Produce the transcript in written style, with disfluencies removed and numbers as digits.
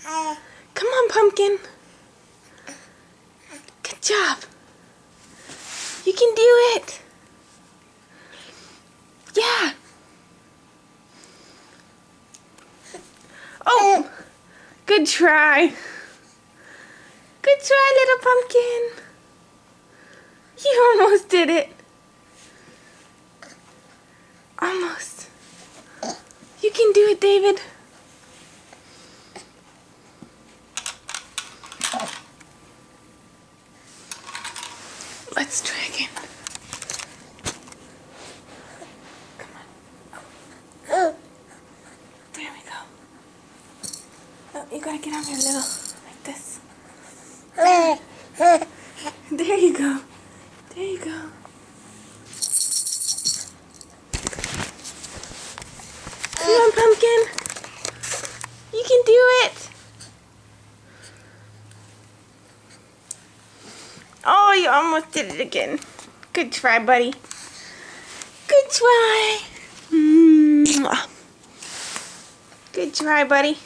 Come on, Pumpkin. Good job. You can do it. Yeah. Oh, good try. Good try, little pumpkin. You almost did it. Almost. You can do it, David. Let's try again. Come on. There we go. Oh, you gotta get on here a little, like this. There you go. There you go. Come on, Pumpkin. You can do it. Oh, you almost did it again. Good try, buddy. Good try. Good try, buddy.